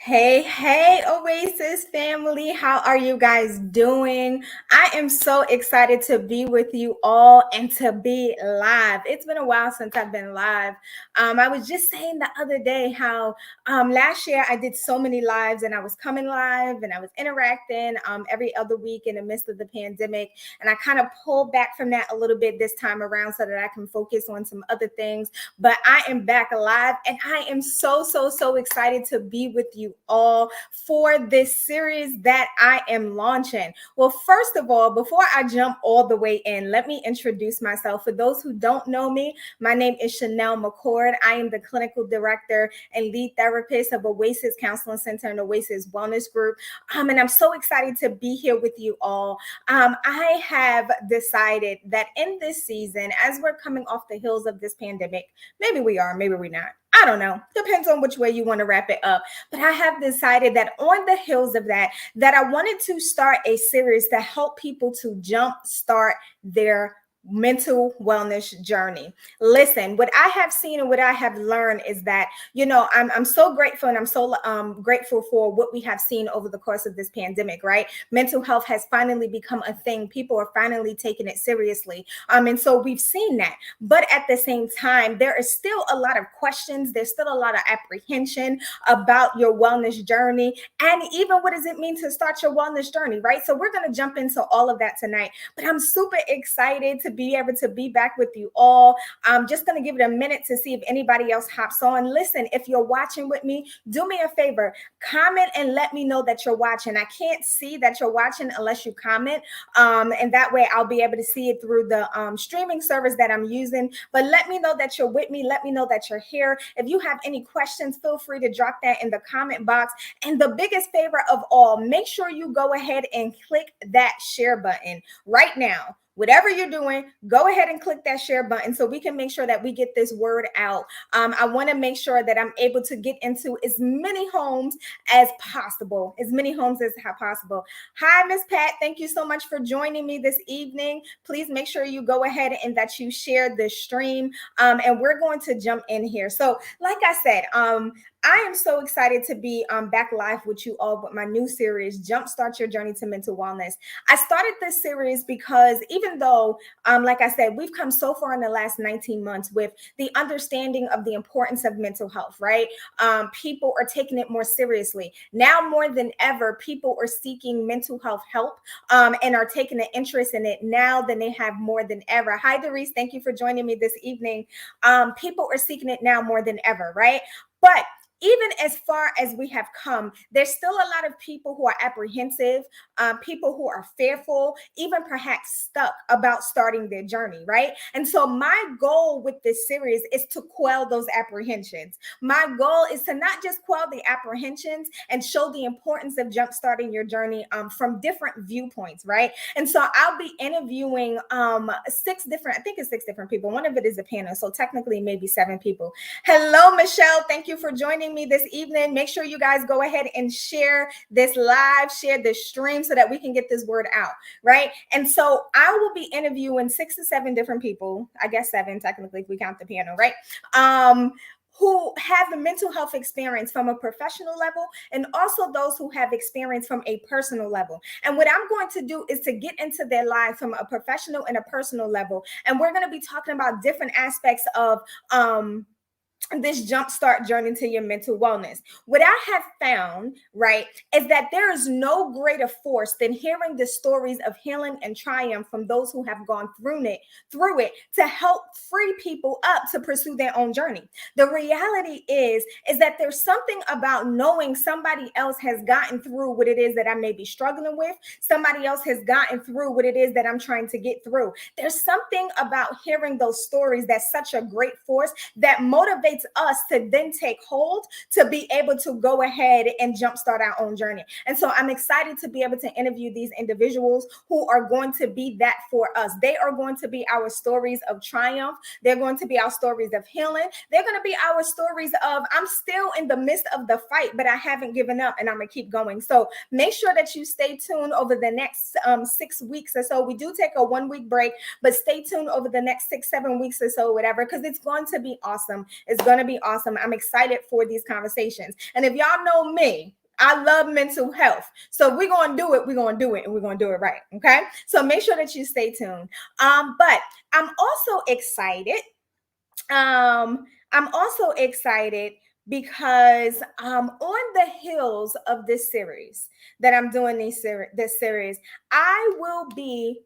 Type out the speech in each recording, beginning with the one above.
Hey, Oasis family. How are you guys doing? I am so excited to be with you all and to be live. It's been a while since I've been live. I was just saying the other day how last year I did so many lives and I was coming live and I was interacting every other week in the midst of the pandemic. And I kind of pulled back from that a little bit this time around so that I can focus on some other things. But I am back alive and I am so excited to be with you all for this series that I am launching. Well, first of all, before I jump all the way in, let me introduce myself. For those who don't know me, my name is Chanel McCord. I am the clinical director and lead therapist of Oasis Counseling Center and Oasis Wellness Group. And I'm so excited to be here with you all. I have decided that in this season, as we're coming off the heels of this pandemic, maybe we are, maybe we're not. I don't know. Depends on which way you want to wrap it up. But I have decided that on the heels of that I wanted to start a series to help people to jumpstart their mental wellness journey. Listen, what I have seen and what I have learned is that, I'm so grateful and I'm so grateful for what we have seen over the course of this pandemic, right? Mental health has finally become a thing. People are finally taking it seriously. And so we've seen that. But at the same time, there is still a lot of questions. There's still a lot of apprehension about your wellness journey. And even what does it mean to start your wellness journey, right? So we're going to jump into all of that tonight. But I'm super excited to be able to be back with you all. I'm just going to give it a minute to see if anybody else hops on. Listen, if you're watching with me, do me a favor, comment and let me know that you're watching. I can't see that you're watching unless you comment. And that way I'll be able to see it through the streaming service that I'm using. But let me know that you're with me. Let me know that you're here. If you have any questions, feel free to drop that in the comment box. And the biggest favor of all, make sure you go ahead and click that share button right now. Whatever you're doing, go ahead and click that share button so we can make sure that we get this word out. I want to make sure that I'm able to get into as many homes as possible, possible. Hi, Miss Pat. Thank you so much for joining me this evening. Please make sure you go ahead and that you share the stream. And we're going to jump in here. So like I said, I am so excited to be back live with you all with my new series, Jumpstart Your Journey to Mental Wellness. I started this series because even though, like I said, we've come so far in the last 19 months with the understanding of the importance of mental health, right? People are taking it more seriously. Now more than ever, people are seeking mental health help and are taking an interest in it now than they have more than ever. Hi, Doris. Thank you for joining me this evening. People are seeking it now more than ever, right? But even as far as we have come, there's still a lot of people who are apprehensive, people who are fearful, even perhaps stuck about starting their journey, right? And so my goal with this series is to quell those apprehensions. My goal is to not just quell the apprehensions and show the importance of jumpstarting your journey from different viewpoints, right? And so I'll be interviewing six different people. One of it is a panel, so technically maybe 7 people. Hello, Michelle. Thank you for joining me this evening. Make sure you guys go ahead and share this live, share this stream so that we can get this word out, right? And so I will be interviewing 6 to 7 different people, I guess 7 technically if we count the panel, right? Who have a mental health experience from a professional level and also those who have experience from a personal level. And what I'm going to do is to get into their life from a professional and a personal level. And we're going to be talking about different aspects of this jumpstart journey to your mental wellness. What I have found, right, is that there is no greater force than hearing the stories of healing and triumph from those who have gone through it to help free people up to pursue their own journey. The reality is that there's something about knowing somebody else has gotten through what it is that I may be struggling with. Somebody else has gotten through what it is that I'm trying to get through. There's something about hearing those stories that's such a great force that motivates us to then take hold to be able to go ahead and jumpstart our own journey. And so I'm excited to be able to interview these individuals who are going to be that for us. They are going to be our stories of triumph. They're going to be our stories of healing. They're going to be our stories of, I'm still in the midst of the fight, but I haven't given up and I'm going to keep going. So make sure that you stay tuned over the next 6 weeks or so. We do take a 1-week break, but stay tuned over the next 6-7 weeks or so, whatever, because it's going to be awesome. It's going to be awesome. I'm excited for these conversations. And if y'all know me, I love mental health. So we're going to do it. We're going to do it, and we're going to do it right. Okay. So make sure that you stay tuned. But I'm also excited. I'm also excited because on the heels of this series that I'm doing this series, I will be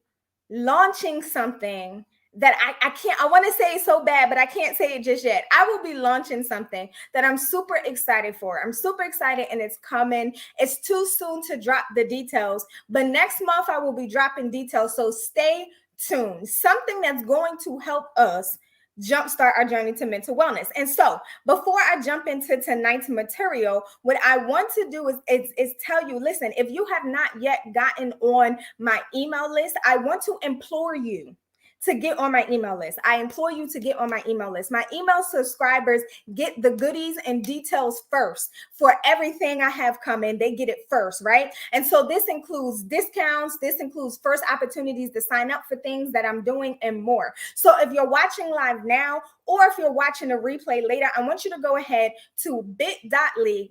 launching something that I can't, I want to say it so bad, but I can't say it just yet. I will be launching something that I'm super excited for. I'm super excited, and it's coming. It's too soon to drop the details, but next month I will be dropping details. So stay tuned. Something that's going to help us jumpstart our journey to mental wellness. And so before I jump into tonight's material, what I want to do is tell you, listen, if you have not yet gotten on my email list, I want to implore you to get on my email list. I implore you to get on my email list. My email subscribers get the goodies and details first for everything I have coming. They get it first, right? And so this includes discounts. This includes first opportunities to sign up for things that I'm doing and more. So if you're watching live now, or if you're watching a replay later, I want you to go ahead to bit.ly/Oasis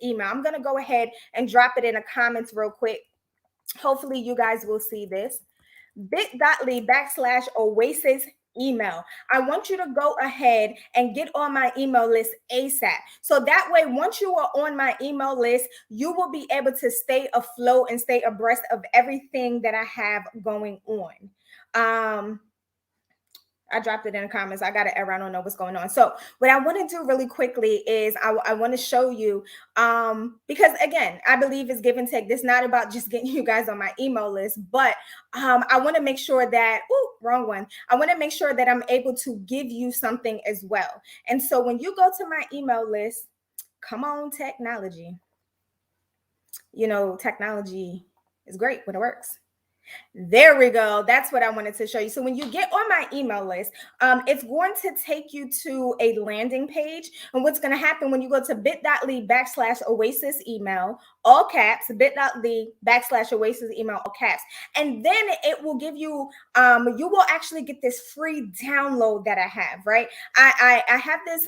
email. I'm going to go ahead and drop it in the comments real quick. Hopefully you guys will see this. bit.ly/Oasis email. I want you to go ahead and get on my email list ASAP. So that way, once you are on my email list, you will be able to stay afloat and stay abreast of everything that I have going on. I dropped it in the comments. I got an error. I don't know what's going on. So what I want to do really quickly is I want to show you, because again, I believe it's give and take. This is not about just getting you guys on my email list, but I want to make sure that, wrong one. I want to make sure that I'm able to give you something as well. And so when you go to my email list, come on, technology. You know, technology is great when it works. There we go. That's what I wanted to show you. So when you get on my email list, it's going to take you to a landing page. And what's going to happen when you go to bit.ly/Oasis email, all caps, bit.ly/Oasis email, all caps. And then it will give you, you will actually get this free download that I have, right? I have this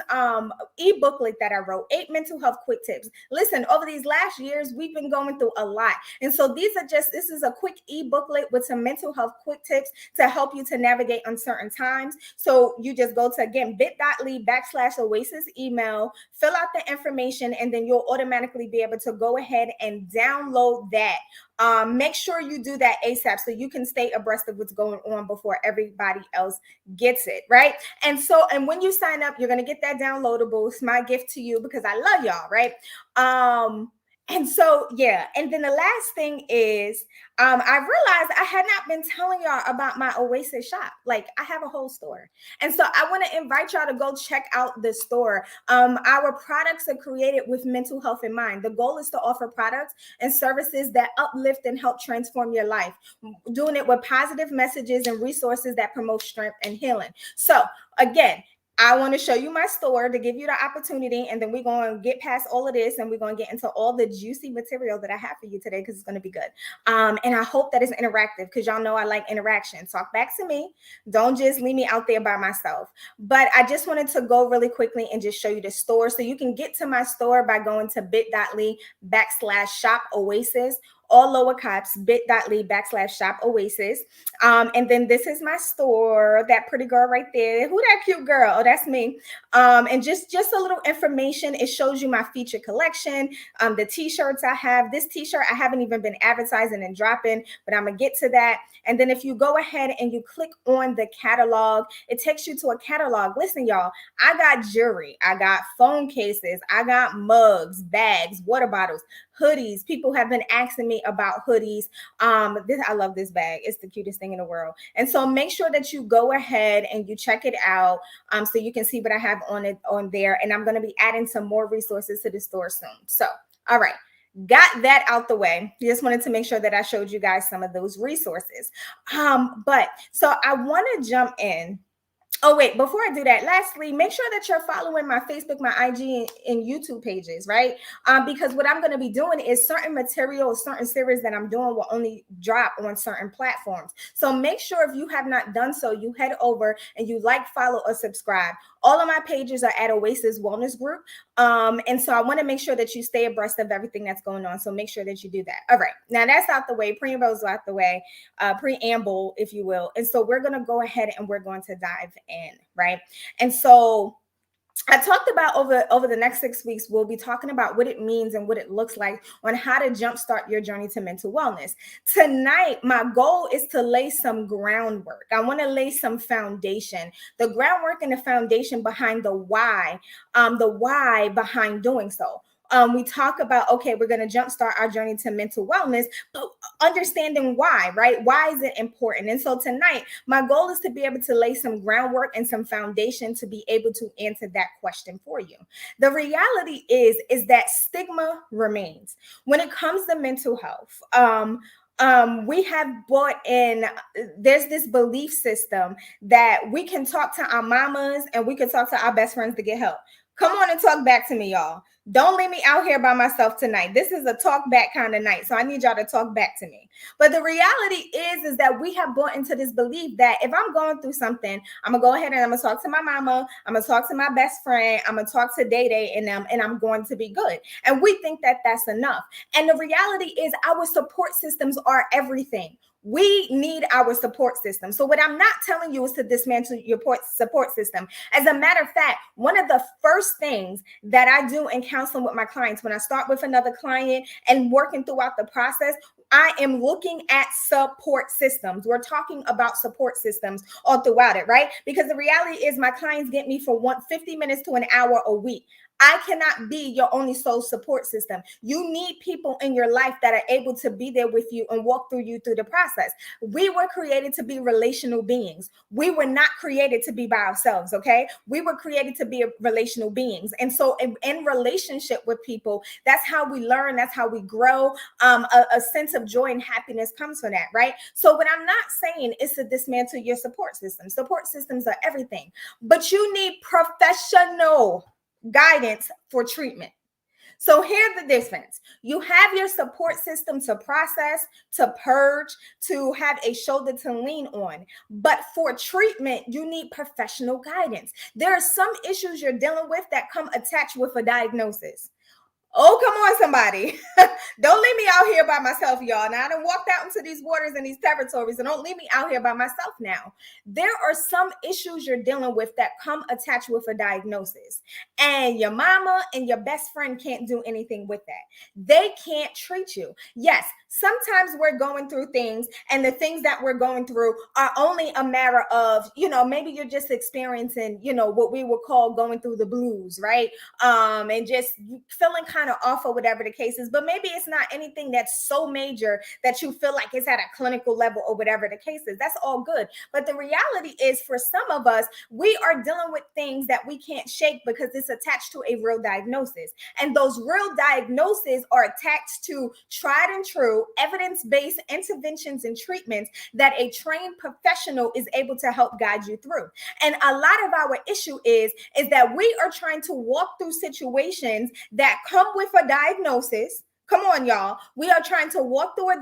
e-booklet that I wrote, 8 mental health quick tips. Listen, over these last years, we've been going through a lot. And so this is a quick e-booklet with some mental health quick tips to help you to navigate uncertain times. So you just go to, again, bit.ly/Oasis email, fill out the information, and then you'll automatically be able to go ahead and download that. Make sure you do that ASAP so you can stay abreast of what's going on before everybody else gets it, right? And when you sign up, you're going to get that downloadable. It's my gift to you because I love y'all, right? And so, yeah. And then the last thing is, I realized I had not been telling y'all about my Oasis shop. Like, I have a whole store. And so I want to invite y'all to go check out the store. Our products are created with mental health in mind. The goal is to offer products and services that uplift and help transform your life, doing it with positive messages and resources that promote strength and healing. So again, I want to show you my store to give you the opportunity, and then we're going to get past all of this, and we're going to get into all the juicy material that I have for you today because it's going to be good. And I hope that it's interactive because y'all know I like interaction. Talk back to me. Don't just leave me out there by myself. But I just wanted to go really quickly and just show you the store. So you can get to my store by going to bit.ly/Shop Oasis. All lower caps, bit.ly/Shop Oasis. And then this is my store, that pretty girl right there. Who that cute girl? Oh, that's me. And just a little information. It shows you my feature collection, the t-shirts I have. This t-shirt I haven't even been advertising and dropping, but I'm gonna get to that. And then if you go ahead and you click on the catalog, it takes you to a catalog. Listen, y'all, I got jewelry, I got phone cases, I got mugs, bags, water bottles, hoodies. People have been asking me about hoodies. I love this bag. It's the cutest thing in the world. And so make sure that you go ahead and you check it out, so you can see what I have on there. And I'm going to be adding some more resources to the store soon. So, all right. Got that out the way. Just wanted to make sure that I showed you guys some of those resources. But so I want to jump in. Oh, wait, before I do that, lastly, make sure that you're following my Facebook, my IG, and YouTube pages, right? Because what I'm going to be doing is certain material, certain series that I'm doing will only drop on certain platforms. So make sure if you have not done so, you head over and you like, follow, or subscribe. All of my pages are at Oasis Wellness Group. And so I want to make sure that you stay abreast of everything that's going on. So make sure that you do that. All right. Now that's out the way. Preamble's out the way, preamble, if you will. And so we're going to go ahead and we're going to dive in, right? And so I talked about over the next 6 weeks, we'll be talking about what it means and what it looks like on how to jumpstart your journey to mental wellness. Tonight, my goal is to lay some groundwork. I want to lay some foundation, the groundwork and the foundation behind the why behind doing so. We talk about, okay, we're going to jumpstart our journey to mental wellness, but understanding why, right? Why is it important? And so tonight, my goal is to be able to lay some groundwork and some foundation to be able to answer that question for you. The reality is that stigma remains when it comes to mental health. We have brought in, there's this belief system that we can talk to our mamas and we can talk to our best friends to get help. Come on and talk back to me, y'all. Don't leave me out here by myself tonight. This is a talk back kind of night. So I need y'all to talk back to me. But the reality is that we have bought into this belief that if I'm going through something, I'm going to go ahead and I'm going to talk to my mama. I'm going to talk to my best friend. I'm going to talk to Day Day and them, and I'm going to be good. And we think that that's enough. And the reality is our support systems are everything. We need our support system. So what I'm not telling you is to dismantle your support system. As a matter of fact, one of the first things that I do in counseling with my clients, when I start with another client and working throughout the process, I am looking at support systems. We're talking about support systems all throughout it, right? Because the reality is my clients get me for 50 minutes to an hour a week. I cannot be your only sole support system. You need people in your life that are able to be there with you and walk through you through the process. We were created to be relational beings. We were not created to be by ourselves, okay? We were created to be relational beings. And so in relationship with people, that's how we learn, that's how we grow. A sense of joy and happiness comes from that, right? So what I'm not saying is to dismantle your support system. Support systems are everything, but you need professional guidance for treatment. So here's the difference. You have your support system to process, to purge, to have a shoulder to lean on. But for treatment, you need professional guidance. There are some issues you're dealing with that come attached with a diagnosis. Oh, come on, somebody. Don't leave me out here by myself, y'all. Now, I done walked out into these waters and these territories, and don't leave me out here by myself now. There are some issues you're dealing with that come attached with a diagnosis, and your mama and your best friend can't do anything with that. They can't treat you. Yes, sometimes we're going through things, and the things that we're going through are only a matter of, maybe you're just experiencing, what we would call going through the blues, right? And just feeling kind of off or whatever the case is, but maybe it's not anything that's so major that you feel like it's at a clinical level or whatever the case is. That's all good. But the reality is, for some of us, we are dealing with things that we can't shake because it's attached to a real diagnosis. And those real diagnoses are attached to tried and true evidence-based interventions and treatments that a trained professional is able to help guide you through. And a lot of our issue is that we are trying to walk through situations that come with a diagnosis. Come on, y'all. We are trying to walk through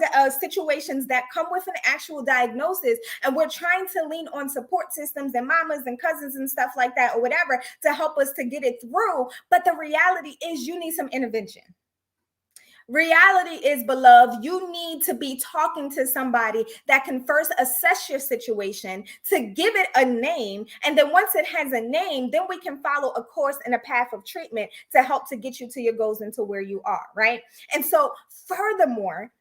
situations that come with an actual diagnosis, and we're trying to lean on support systems and mamas and cousins and stuff like that or whatever to help us to get it through. But the reality is you need some intervention. Reality is, beloved, you need to be talking to somebody that can first assess your situation, to give it a name. And then once it has a name, then we can follow a course and a path of treatment to help to get you to your goals and to where you are, right? And so furthermore,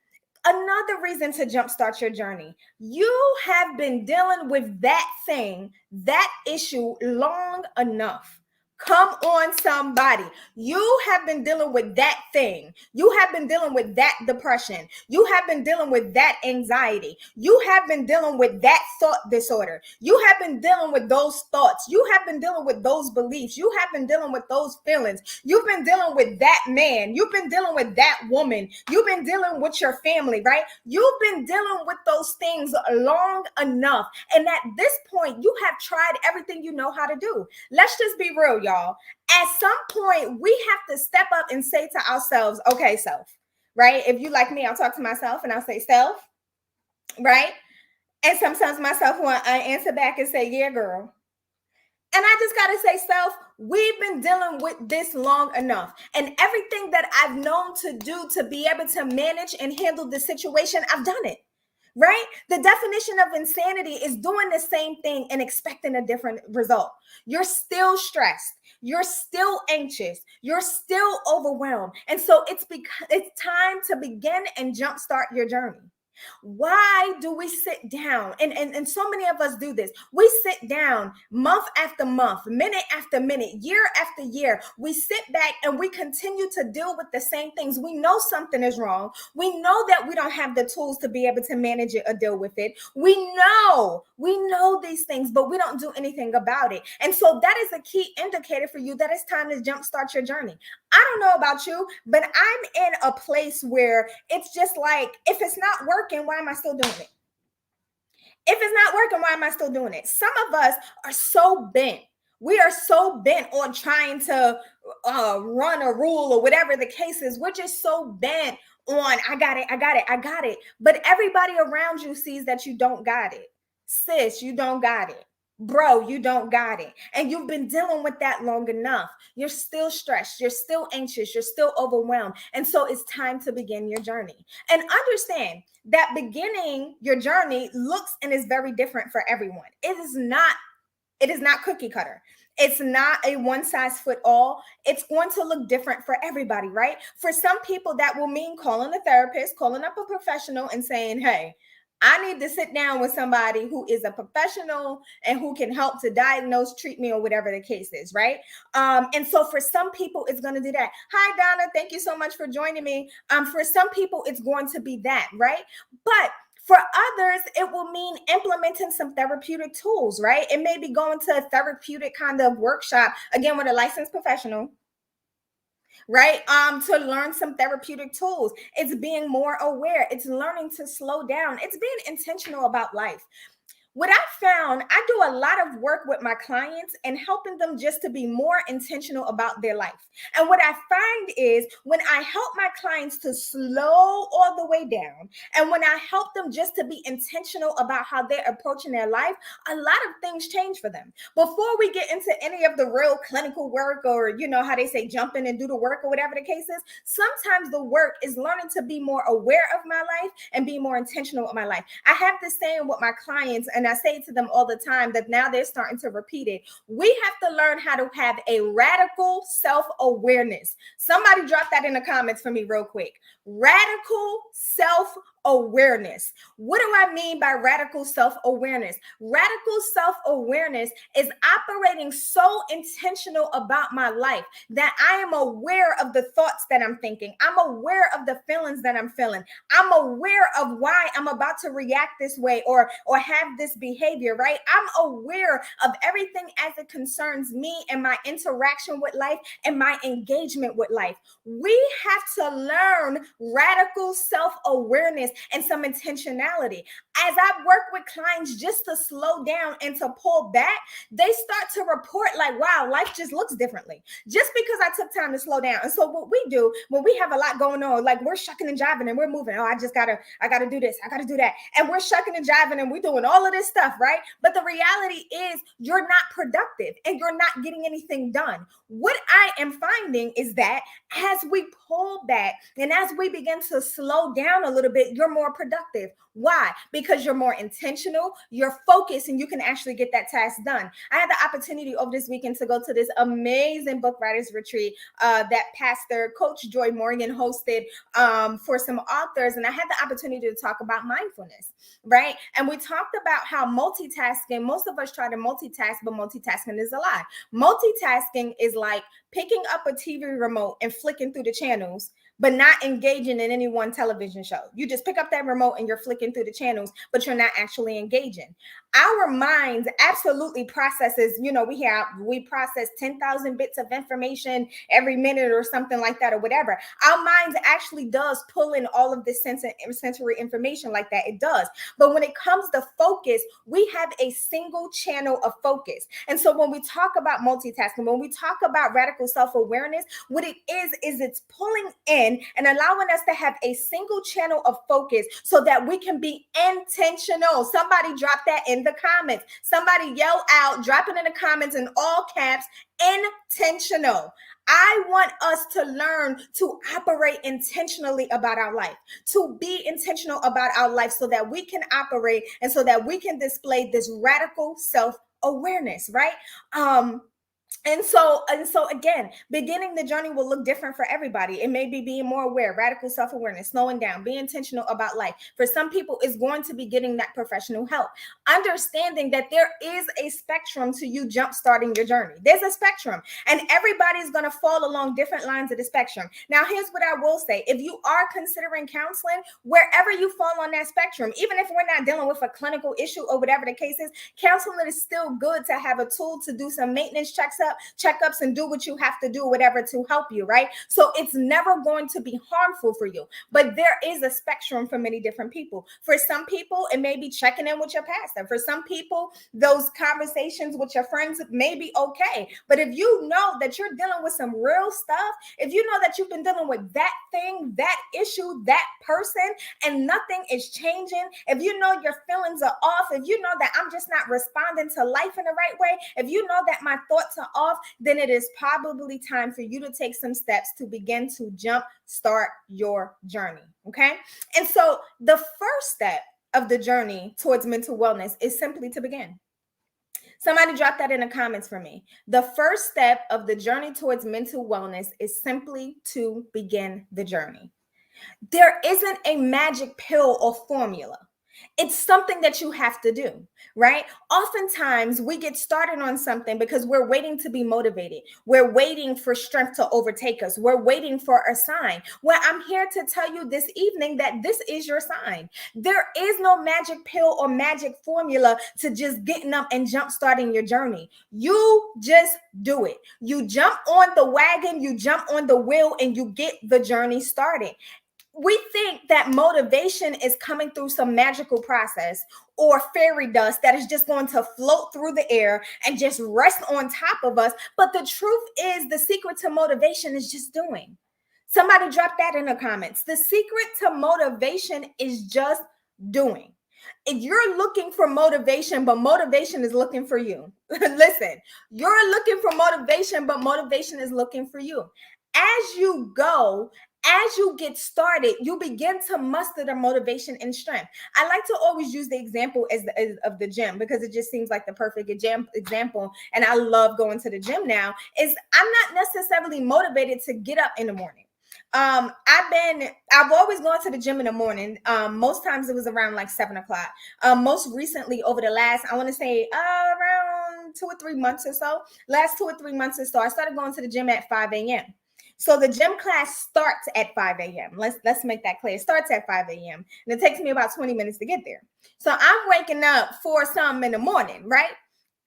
another reason to jumpstart your journey, you have been dealing with that thing, that issue long enough. Come on, somebody. You have been dealing with that thing. You have been dealing with that depression. You have been dealing with that anxiety. You have been dealing with that thought disorder. You have been dealing with those thoughts. You have been dealing with those beliefs. You have been dealing with those feelings. You've been dealing with that man. You've been dealing with that woman. You've been dealing with your family, right? You've been dealing with those things long enough. And at this point, you have tried everything you know how to do. Let's just be real, y'all. At some point, we have to step up and say to ourselves, okay, self, right? If you like me, I'll talk to myself and I'll say, self, right? And sometimes myself will answer back and say, yeah, girl. And I just got to say, self, we've been dealing with this long enough. And everything that I've known to do to be able to manage and handle the situation, I've done it. Right? The definition of insanity is doing the same thing and expecting a different result. You're still stressed. You're still anxious. You're still overwhelmed. And so it's time to begin and jumpstart your journey. Why do we sit down? And so many of us do this. We sit down month after month, minute after minute, year after year. We sit back and we continue to deal with the same things. We know something is wrong. We know that we don't have the tools to be able to manage it or deal with it. We know these things, but we don't do anything about it. And so that is a key indicator for you that it's time to jumpstart your journey. I don't know about you, but I'm in a place where it's just like, if it's not working, why am I still doing it? If it's not working, why am I still doing it? Some of us are so bent. We are so bent on trying to run a rule or whatever the case is. We're just so bent on, I got it. But everybody around you sees that you don't got it. Sis, you don't got it. Bro, you don't got it. And you've been dealing with that long enough. You're still stressed. You're still anxious. You're still overwhelmed. And so it's time to begin your journey. And understand that beginning your journey looks and is very different for everyone. It is not cookie cutter. It's not a one size fit all. It's going to look different for everybody, right? For some people, that will mean calling a therapist, calling up a professional and saying, hey, I need to sit down with somebody who is a professional and who can help to diagnose, treat me, or whatever the case is, right? And so for some people, it's going to do that. Hi, Donna. Thank you so much for joining me. For some people, it's going to be that, right? But for others, it will mean implementing some therapeutic tools, right? It may be going to a therapeutic kind of workshop, again, with a licensed professional, right? To learn some therapeutic tools. It's being more aware. It's learning to slow down. It's being intentional about life. What I found, I do a lot of work with my clients and helping them just to be more intentional about their life. And what I find is when I help my clients to slow all the way down, and when I help them just to be intentional about how they're approaching their life, a lot of things change for them. Before we get into any of the real clinical work, or, you know, how they say jump in and do the work or whatever the case is, sometimes the work is learning to be more aware of my life and be more intentional with my life. I have this saying with my clients, and I say to them all the time that now they're starting to repeat it. We have to learn how to have a radical self-awareness. Somebody drop that in the comments for me real quick. Radical self-awareness. What do I mean by radical self-awareness? Radical self-awareness is operating so intentional about my life that I am aware of the thoughts that I'm thinking. I'm aware of the feelings that I'm feeling. I'm aware of why I'm about to react this way or have this behavior, right? I'm aware of everything as it concerns me and my interaction with life and my engagement with life. We have to learn radical self-awareness and some intentionality. As I work with clients just to slow down and to pull back, they start to report like, wow, life just looks differently. Just because I took time to slow down. And so what we do when we have a lot going on, like we're shucking and jiving and we're moving. Oh, I gotta do this. I gotta do that. And we're shucking and jiving and we're doing all of this stuff, right? But the reality is you're not productive and you're not getting anything done. What I am finding is that as we pull back and as we begin to slow down a little bit, you're more productive. Why? Because you're more intentional, you're focused, and you can actually get that task done. I had the opportunity over this weekend to go to this amazing book writers retreat that Pastor Coach Joy Morgan hosted for some authors. And I had the opportunity to talk about mindfulness, right? And we talked about how multitasking, most of us try to multitask, but multitasking is a lie. Multitasking is like picking up a TV remote and flicking through the channels, but not engaging in any one television show. You just pick up that remote and you're flicking through the channels, but you're not actually engaging. Our minds absolutely processes, you know, we process 10,000 bits of information every minute or something like that or whatever. Our minds actually does pull in all of this sensory information like that. It does. But when it comes to focus, we have a single channel of focus. And so when we talk about multitasking, when we talk about radical self-awareness, what it is it's pulling in in and allowing us to have a single channel of focus so that we can be intentional. Somebody drop that in the comments. Somebody yell out, drop it in the comments in all caps, intentional. I want us to learn to operate intentionally about our life, to be intentional about our life so that we can operate and so that we can display this radical self-awareness, right? And so again, beginning the journey will look different for everybody. It may be being more aware, radical self-awareness, slowing down, being intentional about life. For some people, it's going to be getting that professional help. Understanding that there is a spectrum to you jump-starting your journey. There's a spectrum, and everybody's going to fall along different lines of the spectrum. Now, here's what I will say. If you are considering counseling, wherever you fall on that spectrum, even if we're not dealing with a clinical issue or whatever the case is, counseling is still good to have a tool to do some maintenance checkups and do what you have to do, whatever, to help you, right? So it's never going to be harmful for you, but there is a spectrum for many different people. For some people, it may be checking in with your pastor. For some people, those conversations with your friends may be okay. But if you know that you're dealing with some real stuff, if you know that you've been dealing with that thing, that issue, that person, and nothing is changing, if you know your feelings are off, if you know that I'm just not responding to life in the right way, if you know that my thoughts are off, then it is probably time for you to take some steps to begin to jumpstart your journey. Okay. And so the first step of the journey towards mental wellness is simply to begin. Somebody drop that in the comments for me. The first step of the journey towards mental wellness is simply to begin the journey. There isn't a magic pill or formula. It's something that you have to do, right? Oftentimes we get started on something because we're waiting to be motivated. We're waiting for strength to overtake us. We're waiting for a sign. Well, I'm here to tell you this evening that this is your sign. There is no magic pill or magic formula to just getting up and jump starting your journey. You just do it. You jump on the wagon, you jump on the wheel, and you get the journey started. We think that motivation is coming through some magical process or fairy dust that is just going to float through the air and just rest on top of us. But the truth is, the secret to motivation is just doing. Somebody drop that in the comments. The secret to motivation is just doing. If you're looking for motivation, but motivation is looking for you, listen, you're looking for motivation, but motivation is looking for you. As you go, as you get started, you begin to muster the motivation and strength. I like to always use the example of the gym because it just seems like the perfect example. And I love going to the gym now. Is I'm not necessarily motivated to get up in the morning. I've always gone to the gym in the morning. Most times it was around like 7 o'clock. Most recently over the last, I want to say around 2 or 3 months or so, last 2 or 3 months or so, I started going to the gym at 5 a.m. So the gym class starts at 5 a.m. Let's make that clear. It starts at 5 a.m. and it takes me about 20 minutes to get there. So I'm waking up for something in the morning, right?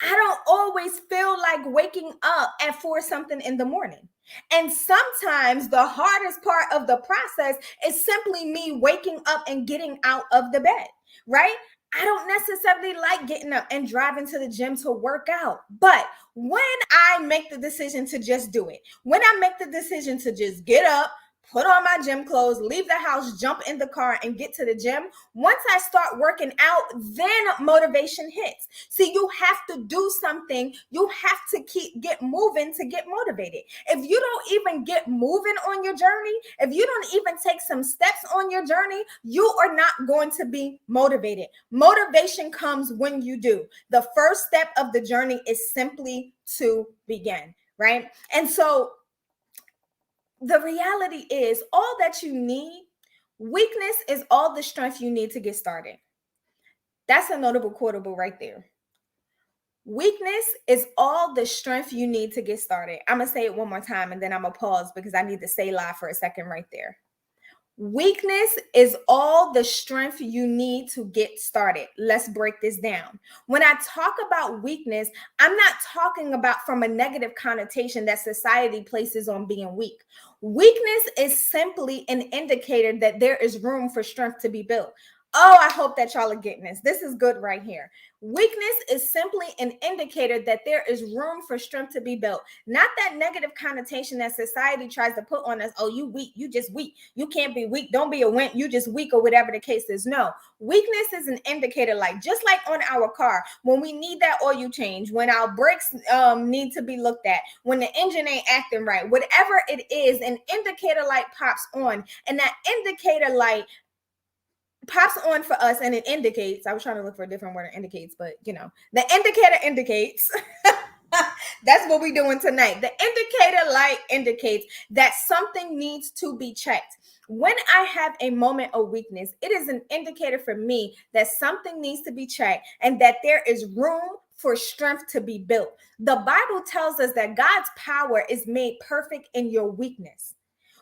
I don't always feel like waking up at 4 something in the morning. And sometimes the hardest part of the process is simply me waking up and getting out of the bed, right? I don't necessarily like getting up and driving to the gym to work out. But when I make the decision to just do it, when I make the decision to just get up, put on my gym clothes, leave the house, jump in the car and get to the gym, once I start working out, then motivation hits. See, you have to do something. You have to get moving to get motivated. If you don't even get moving on your journey, if you don't even take some steps on your journey, you are not going to be motivated. Motivation comes when you do. The first step of the journey is simply to begin, right? And so the reality is, all that you need, weakness is all the strength you need to get started. That's a notable quotable right there. Weakness is all the strength you need to get started. I'm going to say it one more time and then I'm going to pause because I need to say live for a second right there. Weakness is all the strength you need to get started. Let's break this down. When I talk about weakness, I'm not talking about from a negative connotation that society places on being weak. Weakness is simply an indicator that there is room for strength to be built. Oh, I hope that y'all are getting this. This is good right here. Weakness is simply an indicator that there is room for strength to be built. Not that negative connotation that society tries to put on us. Oh, you weak. You just weak. You can't be weak. Don't be a wimp. You just weak, or whatever the case is. No, weakness is an indicator, like just like on our car, when we need that oil change, when our brakes need to be looked at, when the engine ain't acting right, whatever it is, an indicator light pops on, and that indicator light pops on for us, and it indicates, I was trying to look for a different word than indicates, but the indicator indicates that's what we're doing tonight. The indicator light indicates that something needs to be checked. When I have a moment of weakness, it is an indicator for me that something needs to be checked and that there is room for strength to be built. The Bible tells us that God's power is made perfect in your weakness.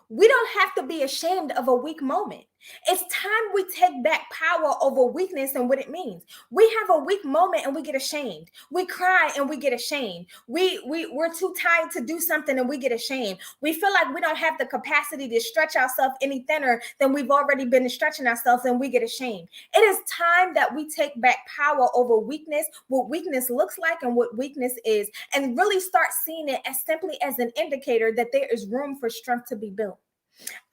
We don't have to be ashamed of a weak moment. It's time we take back power over weakness and what it means. We have a weak moment and we get ashamed. We cry and we get ashamed. We're too tired to do something and we get ashamed. We feel like we don't have the capacity to stretch ourselves any thinner than we've already been stretching ourselves, and we get ashamed. It is time that we take back power over weakness, what weakness looks like and what weakness is, and really start seeing it as simply as an indicator that there is room for strength to be built.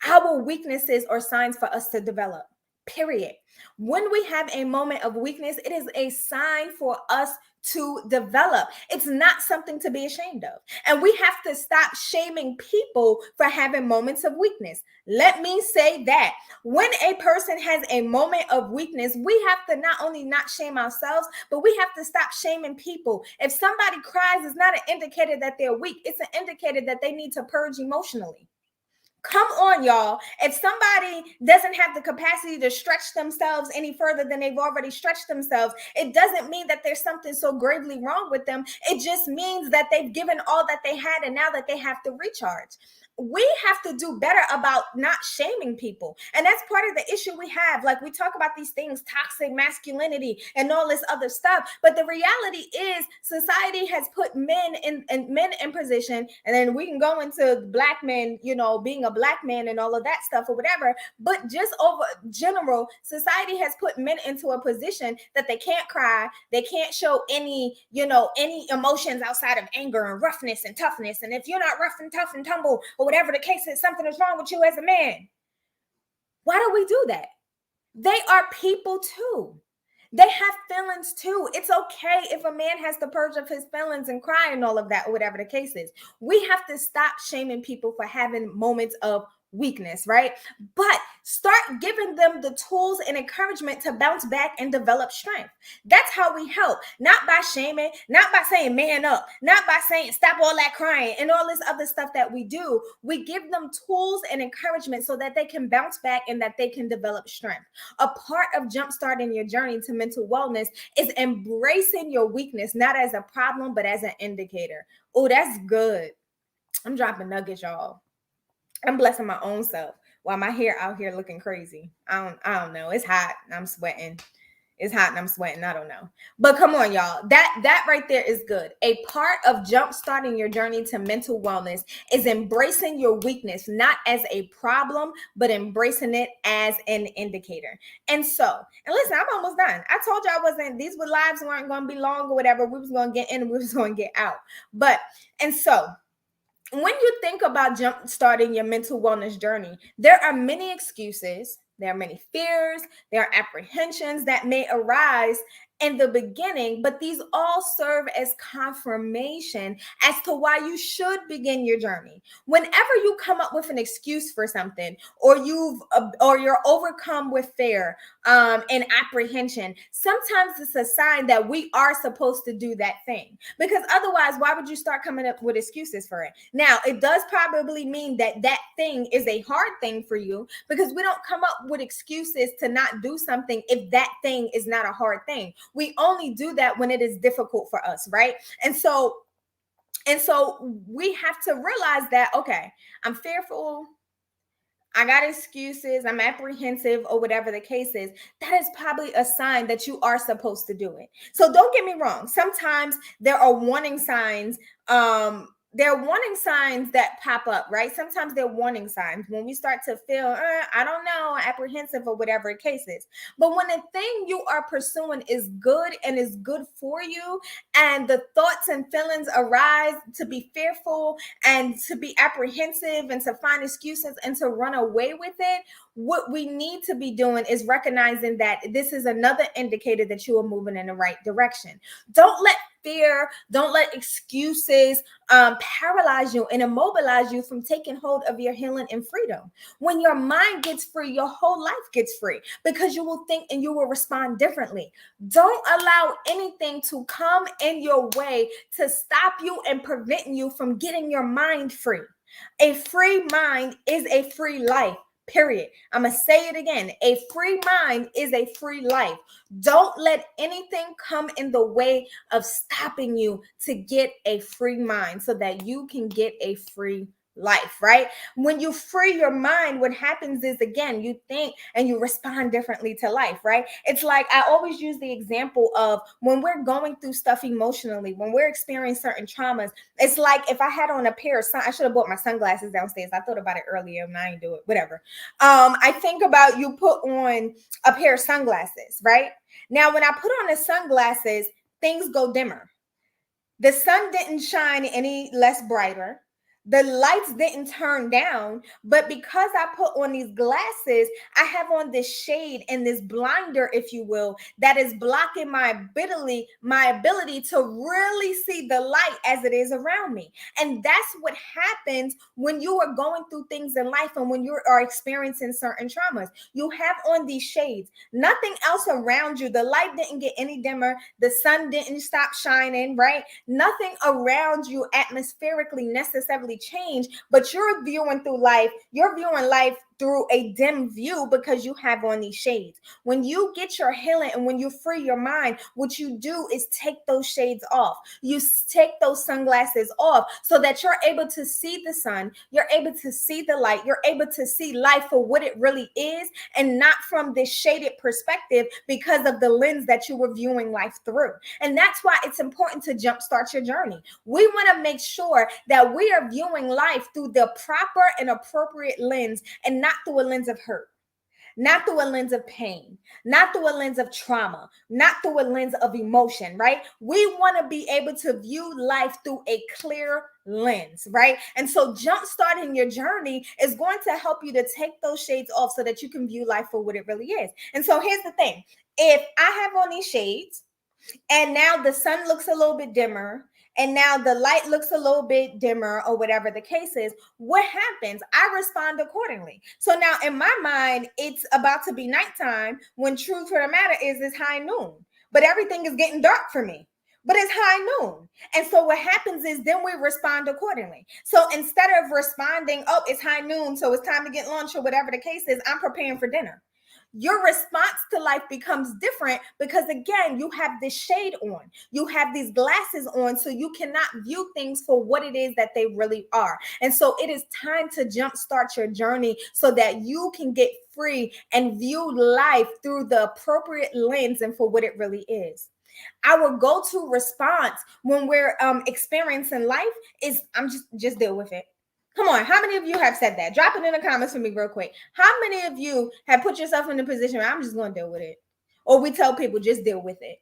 Our weaknesses are signs for us to develop, period. When we have a moment of weakness, it is a sign for us to develop. It's not something to be ashamed of. And we have to stop shaming people for having moments of weakness. Let me say that when a person has a moment of weakness, we have to not only not shame ourselves, but we have to stop shaming people. If somebody cries, it's not an indicator that they're weak. It's an indicator that they need to purge emotionally. Come on, y'all. If somebody doesn't have the capacity to stretch themselves any further than they've already stretched themselves, it doesn't mean that there's something so gravely wrong with them. It just means that they've given all that they had, and now that they have to recharge. We have to do better about not shaming people. And that's part of the issue we have. Like, we talk about these things, toxic masculinity and all this other stuff. But the reality is society has put men in position. And then we can go into black men, being a black man and all of that stuff or whatever. But just over general, society has put men into a position that they can't cry. They can't show any emotions outside of anger and roughness and toughness. And if you're not rough and tough and tumble, or whatever the case is, something is wrong with you as a man. Why do we do that? They are people too. They have feelings too. It's okay if a man has to purge of his feelings and cry and all of that, or whatever the case is. We have to stop shaming people for having moments of weakness, right? But start giving them the tools and encouragement to bounce back and develop strength. That's how we help. Not by shaming, not by saying man up, not by saying stop all that crying and all this other stuff that we do. We give them tools and encouragement so that they can bounce back and that they can develop strength. A part of jumpstarting your journey to mental wellness is embracing your weakness, not as a problem, but as an indicator. Oh, that's good. I'm dropping nuggets, y'all. I'm blessing my own self while my hair out here looking crazy. I don't know. It's hot and I'm sweating. It's hot and I'm sweating. I don't know. But come on, y'all. That right there is good. A part of jumpstarting your journey to mental wellness is embracing your weakness, not as a problem, but embracing it as an indicator. And listen, I'm almost done. I told you these lives weren't going to be long or whatever. We was going to get in and we was going to get out. When you think about jump starting your mental wellness journey, there are many excuses, there are many fears, there are apprehensions that may arise in the beginning, but these all serve as confirmation as to why you should begin your journey. Whenever you come up with an excuse for something, or you're overcome with fear and apprehension, sometimes it's a sign that we are supposed to do that thing. Because otherwise, why would you start coming up with excuses for it? Now, it does probably mean that that thing is a hard thing for you, because we don't come up with excuses to not do something if that thing is not a hard thing. We only do that when it is difficult for us, right? And so we have to realize that, okay, I'm fearful, I got excuses, I'm apprehensive, or whatever the case is. That is probably a sign that you are supposed to do it. So don't get me wrong. Sometimes there are warning signs there are warning signs that pop up, right? Sometimes they're warning signs when we start to feel, I don't know, apprehensive or whatever the case is. But when the thing you are pursuing is good and is good for you, and the thoughts and feelings arise to be fearful and to be apprehensive and to find excuses and to run away with it, what we need to be doing is recognizing that this is another indicator that you are moving in the right direction. Don't let fear, don't let excuses paralyze you and immobilize you from taking hold of your healing and freedom. When your mind gets free, your whole life gets free because you will think and you will respond differently. Don't allow anything to come in your way to stop you and prevent you from getting your mind free. A free mind is a free life. Period. I'm going to say it again. A free mind is a free life. Don't let anything come in the way of stopping you to get a free mind so that you can get a free life, right? When you free your mind, what happens is, again, you think and you respond differently to life, right? It's like I always use the example of when we're going through stuff emotionally, when we're experiencing certain traumas, it's like if I had on a pair of I should have bought my sunglasses downstairs. I thought about it earlier and I didn't do it, whatever. I think about you put on a pair of sunglasses, right? Now, when I put on the sunglasses, things go dimmer. The sun didn't shine any less brighter. The lights didn't turn down, but because I put on these glasses, I have on this shade and this blinder, if you will, that is blocking my ability to really see the light as it is around me. And that's what happens when you are going through things in life and when you are experiencing certain traumas. You have on these shades, nothing else around you. The light didn't get any dimmer. The sun didn't stop shining, right? Nothing around you atmospherically necessarily change, but you're viewing life through a dim view because you have on these shades. When you get your healing and when you free your mind, what you do is take those shades off. You take those sunglasses off so that you're able to see the sun, you're able to see the light, you're able to see life for what it really is and not from this shaded perspective because of the lens that you were viewing life through. And that's why it's important to jumpstart your journey. We want to make sure that we are viewing life through the proper and appropriate lens and not through a lens of hurt, not through a lens of pain, not through a lens of trauma, not through a lens of emotion, right? We want to be able to view life through a clear lens, right? And so jumpstarting your journey is going to help you to take those shades off so that you can view life for what it really is. And so here's the thing. If I have on these shades and now the sun looks a little bit dimmer, and now the light looks a little bit dimmer or whatever the case is, what happens? I respond accordingly. So now in my mind, it's about to be nighttime when truth for the matter is it's high noon, but everything is getting dark for me. But it's high noon. And so what happens is then we respond accordingly. So instead of responding, oh, it's high noon, so it's time to get lunch or whatever the case is, I'm preparing for dinner. Your response to life becomes different because, again, you have this shade on. You have these glasses on, so you cannot view things for what it is that they really are. And so it is time to jumpstart your journey so that you can get free and view life through the appropriate lens and for what it really is. Our go-to response when we're experiencing life is, I'm just deal with it. Come on, how many of you have said that? Drop it in the comments for me real quick. How many of you have put yourself in a position where I'm just going to deal with it? Or we tell people just deal with it.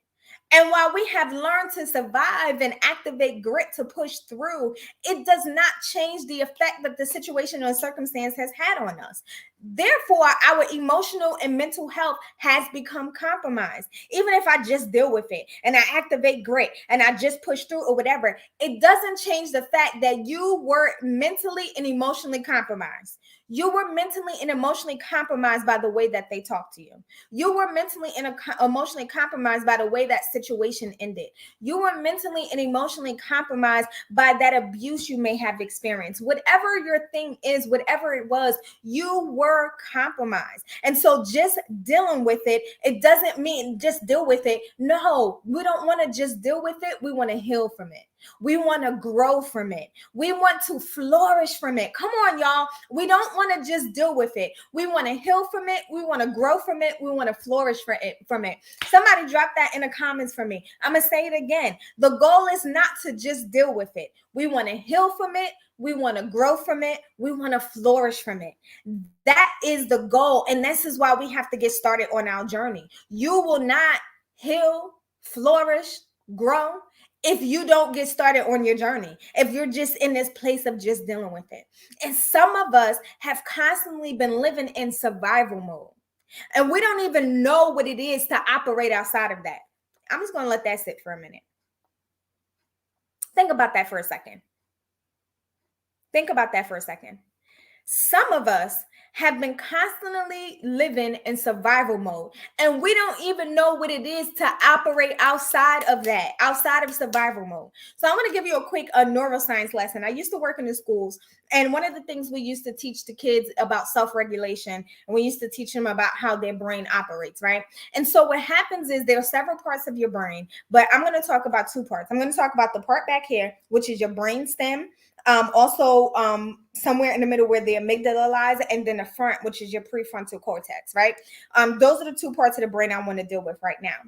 And while we have learned to survive and activate grit to push through, it does not change the effect that the situation or circumstance has had on us. Therefore, our emotional and mental health has become compromised. Even if I just deal with it and I activate grit and I just push through or whatever, it doesn't change the fact that you were mentally and emotionally compromised. You were mentally and emotionally compromised by the way that they talked to you. You were mentally and emotionally compromised by the way that situation ended. You were mentally and emotionally compromised by that abuse you may have experienced. Whatever your thing is, whatever it was, you were compromised. And so just dealing with it, it doesn't mean just deal with it. No, we don't want to just deal with it. We want to heal from it. We want to grow from it. We want to flourish from it. Come on, y'all. We don't want want to just deal with it. We want to heal from it. We want to grow from it. We want to flourish from it. Somebody drop that in the comments for me. I'm going to say it again. The goal is not to just deal with it. We want to heal from it. We want to grow from it. We want to flourish from it. That is the goal. And this is why we have to get started on our journey. You will not heal, flourish, grow if you don't get started on your journey, if you're just in this place of just dealing with it. And some of us have constantly been living in survival mode, and we don't even know what it is to operate outside of that. I'm just going to let that sit for a minute. Think about that for a second. Think about that for a second. Some of us have been constantly living in survival mode, and we don't even know what it is to operate outside of that, outside of survival mode. So I'm going to give you a quick neuroscience lesson. I used to work in the schools, and one of the things we used to teach the kids about self-regulation, and we used to teach them about how their brain operates, right? And so what happens is there are several parts of your brain, but I'm going to talk about two parts. I'm going to talk about the part back here, which is your brain stem. Also, somewhere in the middle where the amygdala lies, and then the front, which is your prefrontal cortex, right? Those are the two parts of the brain I want to deal with right now.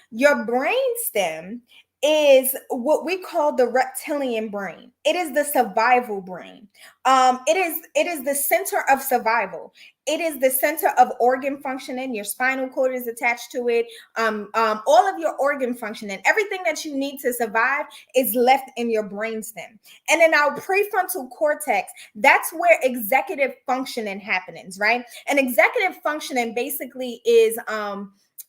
Your brain stem is what we call the reptilian brain. It is the survival brain. It is the center of survival. It is the center of organ functioning. Your spinal cord is attached to it. All of your organ functioning, everything that you need to survive is left in your brainstem. And in our prefrontal cortex, that's where executive functioning happens, right? And executive functioning basically is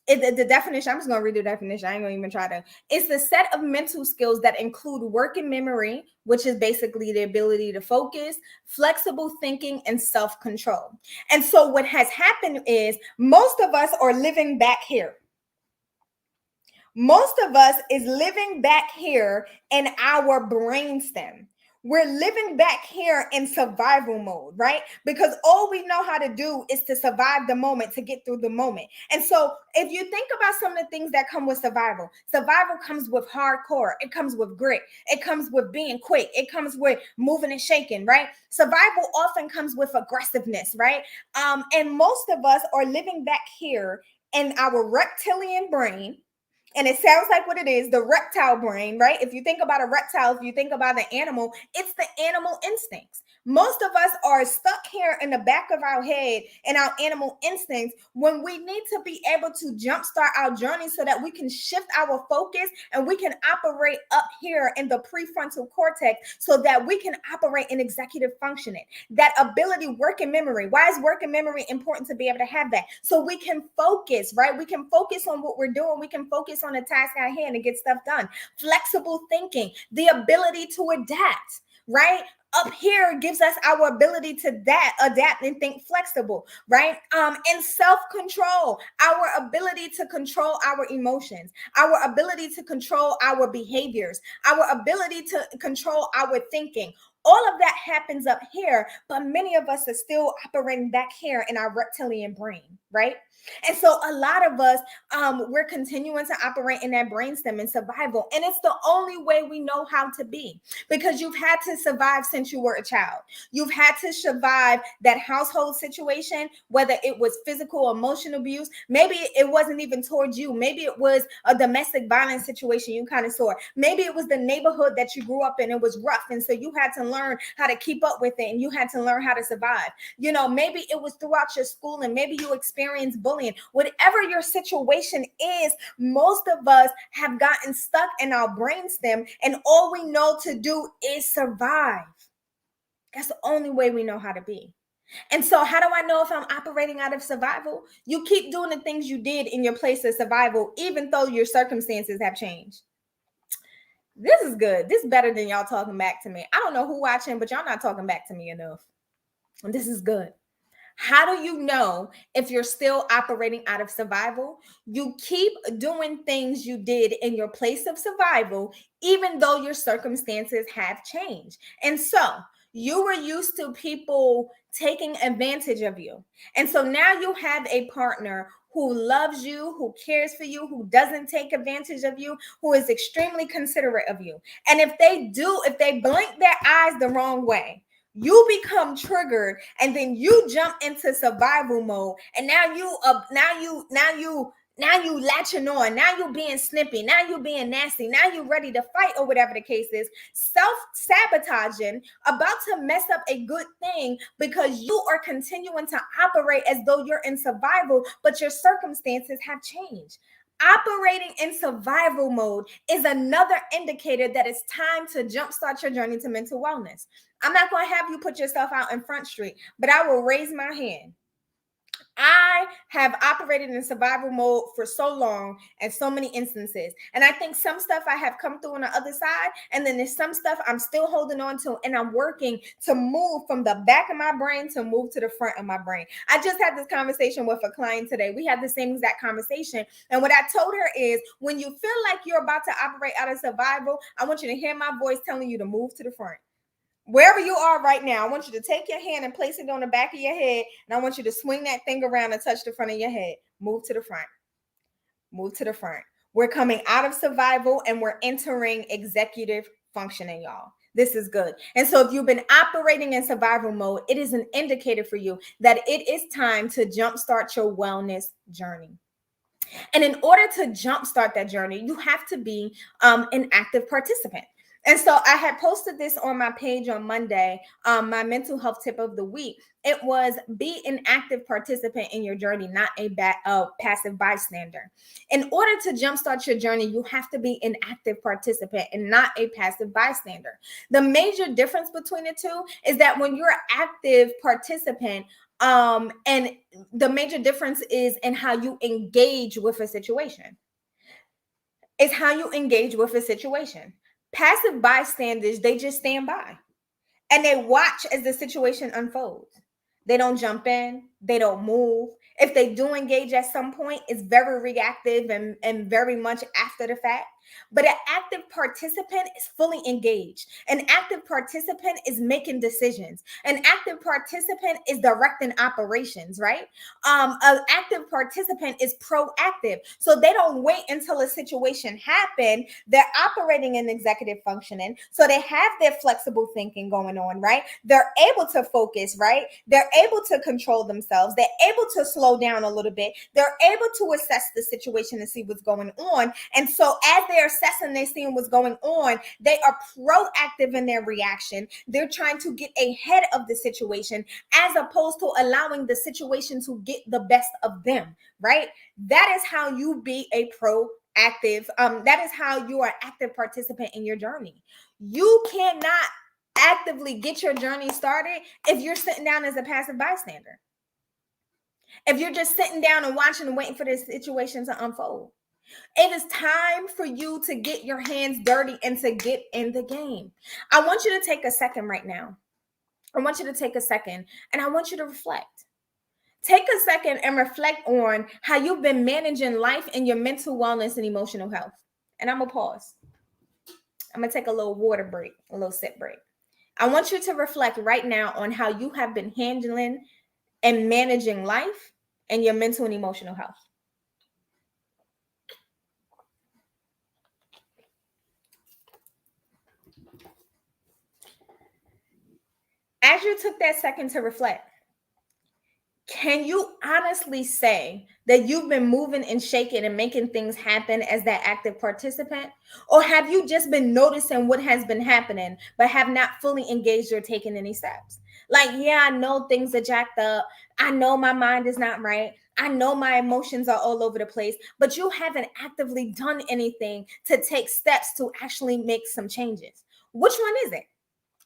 the definition. I'm just going to read the definition. I ain't going to even try to. It's the set of mental skills that include working memory, which is basically the ability to focus, flexible thinking, and self-control. And so what has happened is most of us are living back here. Most of us is living back here in our brainstem. We're living back here in survival mode, right? Because all we know how to do is to survive the moment, to get through the moment. And so if you think about some of the things that come with survival, survival comes with hardcore. It comes with grit. It comes with being quick. It comes with moving and shaking, right? Survival often comes with aggressiveness, right? And most of us are living back here in our reptilian brain. And it sounds like what it is, the reptile brain, right? If you think about a reptile, if you think about an animal, it's the animal instincts. Most of us are stuck here in the back of our head and our animal instincts when we need to be able to jumpstart our journey so that we can shift our focus and we can operate up here in the prefrontal cortex so that we can operate in executive functioning. That ability, working memory. Why is working memory important to be able to have that? So we can focus, right? We can focus on what we're doing. We can focus on the task at hand and get stuff done. Flexible thinking, the ability to adapt, right? Up here gives us our ability to adapt and think flexible, right? And self-control, our ability to control our emotions, our ability to control our behaviors, our ability to control our thinking. All of that happens up here, but many of us are still operating back here in our reptilian brain, right? And so a lot of us, we're continuing to operate in that brainstem and survival. And it's the only way we know how to be, because you've had to survive since you were a child. You've had to survive that household situation, whether it was physical, emotional abuse. Maybe it wasn't even towards you. Maybe it was a domestic violence situation you kind of saw. Maybe it was the neighborhood that you grew up in. It was rough. And so you had to learn how to keep up with it, and you had to learn how to survive. You know, maybe it was throughout your school, and maybe you experienced bullying. Whatever your situation is, most of us have gotten stuck in our brainstem, and all we know to do is survive. That's the only way we know how to be. And so how do I know if I'm operating out of survival? You keep doing the things you did in your place of survival, even though your circumstances have changed. This is good. This is better than y'all talking back to me. I don't know who watching, but y'all not talking back to me enough. And this is good. How do you know if you're still operating out of survival? You keep doing things you did in your place of survival, even though your circumstances have changed. And so you were used to people taking advantage of you. And so now you have a partner who loves you, who cares for you, who doesn't take advantage of you, who is extremely considerate of you. And if they blink their eyes the wrong way, you become triggered, and then you jump into survival mode, and now you latching on. Now you being snippy. Now you being nasty. Now you ready to fight, or whatever the case is. Self-sabotaging, about to mess up a good thing because you are continuing to operate as though you're in survival, but your circumstances have changed. Operating in survival mode is another indicator that it's time to jumpstart your journey to mental wellness. I'm not going to have you put yourself out in Front Street, but I will raise my hand. I have operated in survival mode for so long and so many instances. And I think some stuff I have come through on the other side. And then there's some stuff I'm still holding on to. And I'm working to move from the back of my brain to move to the front of my brain. I just had this conversation with a client today. We had the same exact conversation. And what I told her is, when you feel like you're about to operate out of survival, I want you to hear my voice telling you to move to the front. Wherever you are right now, I want you to take your hand and place it on the back of your head. And I want you to swing that thing around and touch the front of your head. Move to the front. Move to the front. We're coming out of survival and we're entering executive functioning, y'all. This is good. And so if you've been operating in survival mode, it is an indicator for you that it is time to jumpstart your wellness journey. And in order to jumpstart that journey, you have to be an active participant. And so I had posted this on my page on Monday, my mental health tip of the week. It was, be an active participant in your journey, not a passive bystander. In order to jumpstart your journey, you have to be an active participant and not a passive bystander. The major difference between the two is that when you're an active participant, and the major difference is in how you engage with a situation. It's how you engage with a situation. Passive bystanders, they just stand by and they watch as the situation unfolds. They don't jump in, they don't move. If they do engage at some point, it's very reactive and very much after the fact. But an active participant is fully engaged. An active participant is making decisions. An active participant is directing operations, right? An active participant is proactive. So they don't wait until a situation happens. They're operating in executive functioning. So they have their flexible thinking going on, right? They're able to focus, right? They're able to control themselves. They're able to slow down a little bit. They're able to assess the situation and see what's going on. And so as they're assessing, they're seeing what's going on, they are proactive in their reaction. They're trying to get ahead of the situation as opposed to allowing the situation to get the best of them, right? That is how you be a proactive. That is how you are an active participant in your journey. You cannot actively get your journey started if you're sitting down as a passive bystander. If you're just sitting down and watching and waiting for this situation to unfold. It is time for you to get your hands dirty and to get in the game. I want you to take a second right now. I want you to take a second and I want you to reflect. Take a second and reflect on how you've been managing life and your mental wellness and emotional health. And I'm going to pause. I'm going to take a little water break, a little sip break. I want you to reflect right now on how you have been handling and managing life and your mental and emotional health. As you took that second to reflect, can you honestly say that you've been moving and shaking and making things happen as that active participant? Or have you just been noticing what has been happening, but have not fully engaged or taken any steps? Like, yeah, I know things are jacked up. I know my mind is not right. I know my emotions are all over the place, but you haven't actively done anything to take steps to actually make some changes. Which one is it?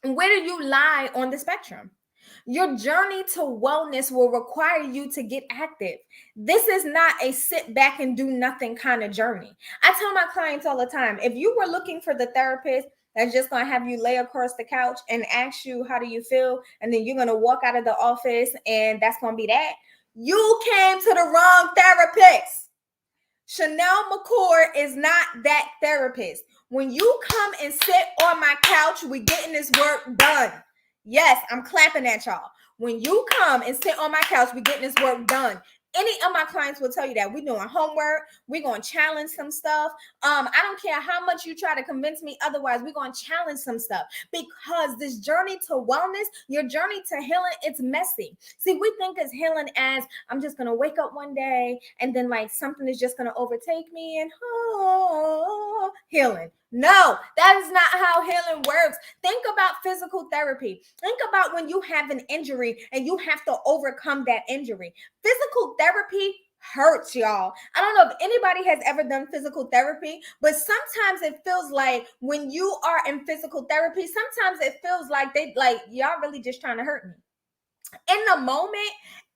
Where do you lie on the spectrum? Your journey to wellness will require you to get active. This is not a sit back and do nothing kind of journey. I tell my clients all the time, if you were looking for the therapist that's just going to have you lay across the couch and ask you, how do you feel? And then you're going to walk out of the office and that's going to be that. You came to the wrong therapist. Chanel McCord is not that therapist. When you come and sit on my couch, we getting this work done. Yes, I'm clapping at y'all. When you come and sit on my couch, we getting this work done. Any of my clients will tell you that we're doing homework. We're going to challenge some stuff. I don't care how much you try to convince me otherwise. We're going to challenge some stuff because this journey to wellness, your journey to healing, it's messy. See, we think as healing as I'm just going to wake up one day and then like something is just going to overtake me and healing. No, that is not how healing works. Think about physical therapy. Think about when you have an injury and you have to overcome that injury. Physical therapy hurts, y'all. I don't know if anybody has ever done physical therapy, but sometimes it feels like when you are in physical therapy, sometimes it feels like y'all really just trying to hurt me. In the moment,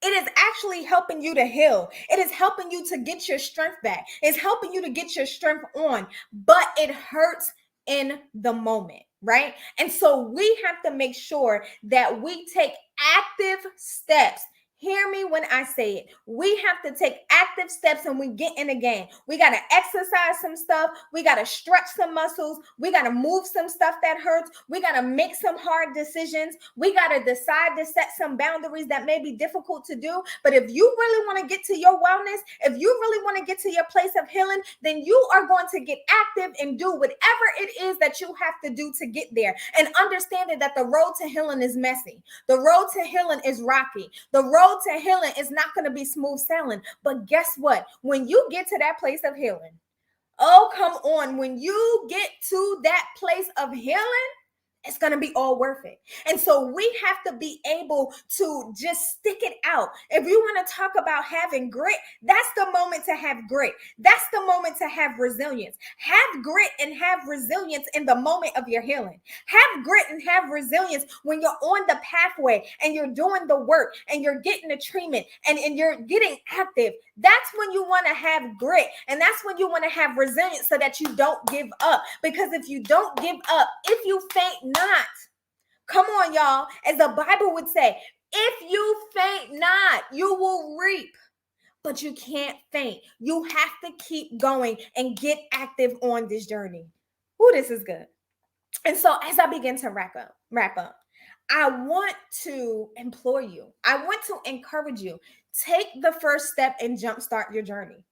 it is actually helping you to heal. It is helping you to get your strength back. It's helping you to get your strength on, but it hurts in the moment, right? And so we have to make sure that we take active steps. Hear me when I say it. We have to take active steps and we get in the game. We got to exercise some stuff. We got to stretch some muscles. We got to move some stuff that hurts. We got to make some hard decisions. We got to decide to set some boundaries that may be difficult to do. But if you really want to get to your wellness, if you really want to get to your place of healing, then you are going to get active and do whatever it is that you have to do to get there. And understanding that the road to healing is messy. The road to healing is rocky. The road to healing is not going to be smooth sailing. But guess what? When you get to that place of healing, oh, come on. When you get to that place of healing, it's going to be all worth it. And so we have to be able to just stick it out. If you want to talk about having grit, that's the moment to have grit. That's the moment to have resilience. Have grit and have resilience in the moment of your healing. Have grit and have resilience when you're on the pathway and you're doing the work and you're getting the treatment and you're getting active. That's when you want to have grit. And that's when you want to have resilience so that you don't give up. Because if you don't give up, if you faint not, come on, y'all, as the Bible would say, if you faint not, you will reap. But you can't faint. You have to keep going and get active on this journey. Ooh, this is good. And so as I begin to wrap up, I want to implore you. I want to encourage you. Take the first step and jumpstart your journey.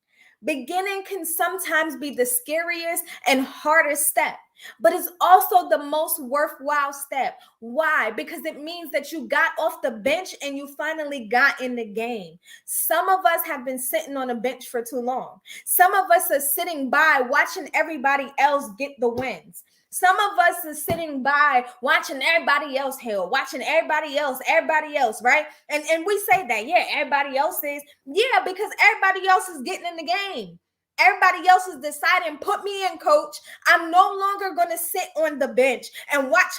Beginning can sometimes be the scariest and hardest step, but it's also the most worthwhile step. Why? Because it means that you got off the bench and you finally got in the game. Some of us have been sitting on a bench for too long. Some of us are sitting by watching everybody else get the wins. Some of us are sitting by watching everybody else heal, watching everybody else, right? And we say that, yeah, everybody else is. Yeah, because everybody else is getting in the game. Everybody else is deciding, put me in, coach. I'm no longer going to sit on the bench and watch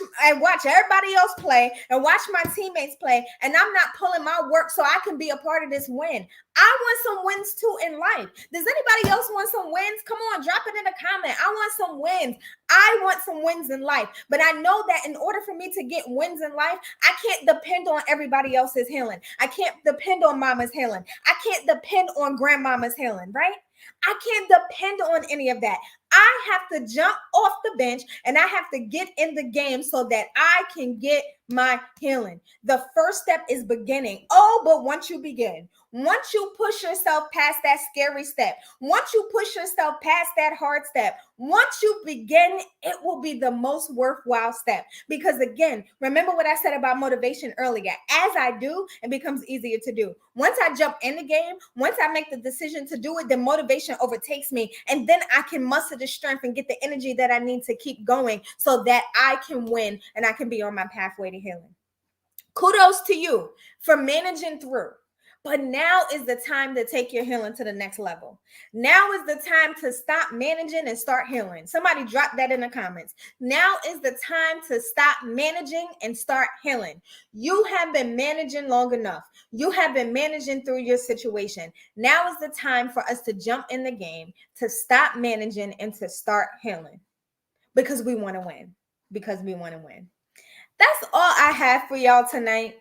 everybody else play and watch my teammates play. And I'm not pulling my work so I can be a part of this win. I want some wins too in life. Does anybody else want some wins? Come on, drop it in a comment. I want some wins. I want some wins in life. But I know that in order for me to get wins in life, I can't depend on everybody else's healing. I can't depend on mama's healing. I can't depend on grandmama's healing, right? I can't depend on any of that. I have to jump off the bench and I have to get in the game so that I can get my healing. The first step is beginning. Oh, but once you begin, once you push yourself past that scary step, once you push yourself past that hard step, once you begin, it will be the most worthwhile step. Because again, remember what I said about motivation earlier. As I do, it becomes easier to do. Once I jump in the game, once I make the decision to do it, the motivation overtakes me. And then I can muster the strength and get the energy that I need to keep going so that I can win and I can be on my pathway to healing. Kudos to you for managing through. But now is the time to take your healing to the next level. Now is the time to stop managing and start healing. Somebody drop that in the comments. Now is the time to stop managing and start healing. You have been managing long enough. You have been managing through your situation. Now is the time for us to jump in the game, to stop managing and to start healing. Because we want to win. Because we want to win. That's all I have for y'all tonight.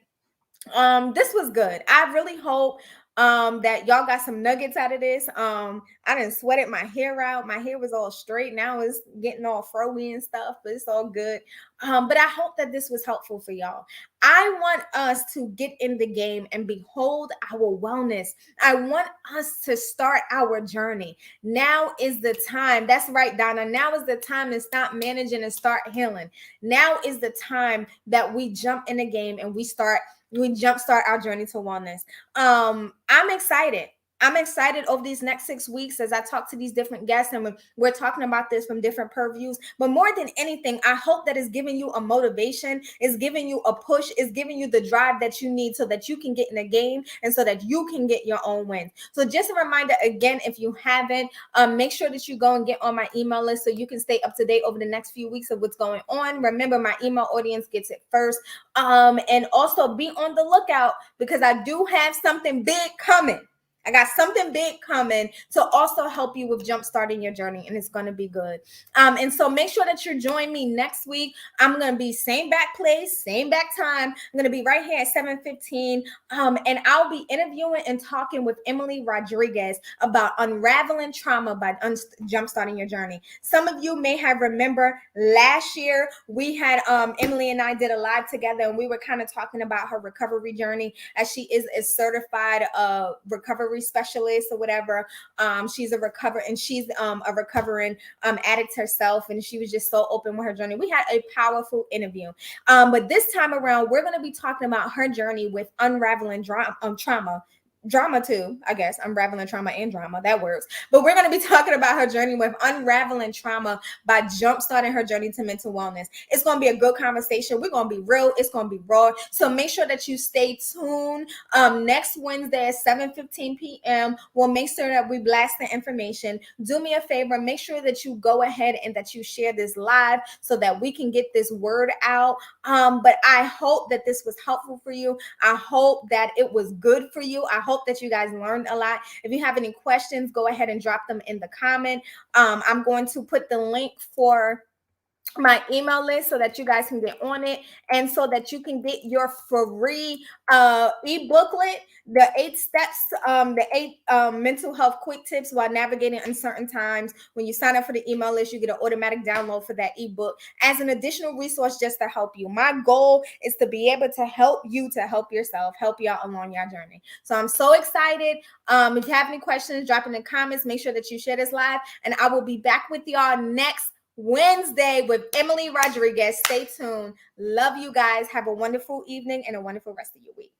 This was good. I really hope that y'all got some nuggets out of this. I didn't sweated my hair out. My hair was all straight. Now it's getting all froey and stuff, but it's all good. But I hope that this was helpful for y'all. I want us to get in the game and behold our wellness. I want us to start our journey. Now is the time. That's right, Donna. Now is the time to stop managing and start healing. Now is the time that we jump in the game and we jumpstart our journey to wellness. I'm excited. I'm excited over these next 6 weeks as I talk to these different guests and we're talking about this from different purviews. But more than anything, I hope that it's giving you a motivation, it's giving you a push, it's giving you the drive that you need so that you can get in the game and so that you can get your own wins. So just a reminder again, if you haven't, make sure that you go and get on my email list so you can stay up to date over the next few weeks of what's going on. Remember, my email audience gets it first. And also be on the lookout because I do have something big coming. I got something big coming to also help you with jumpstarting your journey, and it's going to be good. And so make sure that you're joining me next week. I'm going to be same back place, same back time. I'm going to be right here at 7:15. And I'll be interviewing and talking with Emily Rodriguez about unraveling trauma by jumpstarting your journey. Some of you may have remember last year we had Emily and I did a live together, and we were kind of talking about her recovery journey as she is a certified recovery specialist or whatever. She's a recovering addict herself, and she was just so open with her journey. We had a powerful interview. But this time around, we're going to be talking about her journey with unraveling drama too, I guess, unraveling trauma and drama, that works. But we're going to be talking about her journey with unraveling trauma by jumpstarting her journey to mental wellness. It's going to be a good conversation. We're going to be real. It's going to be raw. So make sure that you stay tuned. Next Wednesday at 7:15 p.m. We'll make sure that we blast the information. Do me a favor, make sure that you go ahead and that you share this live so that we can get this word out. But I hope that this was helpful for you. I hope that it was good for you. I hope that you guys learned a lot. If you have any questions, go ahead and drop them in the comment. I'm going to put the link for my email list so that you guys can get on it and so that you can get your free e-booklet, the 8 steps, the 8 mental health quick tips while navigating uncertain times. When you sign up for the email list, you get an automatic download for that ebook as an additional resource just to help you. My goal is to be able to help you to help yourself, help y'all along your journey. So I'm so excited. If you have any questions, drop in the comments. Make sure that you share this live, and I will be back with y'all next Wednesday with Emily Rodriguez. Stay tuned. Love you guys. Have a wonderful evening and a wonderful rest of your week.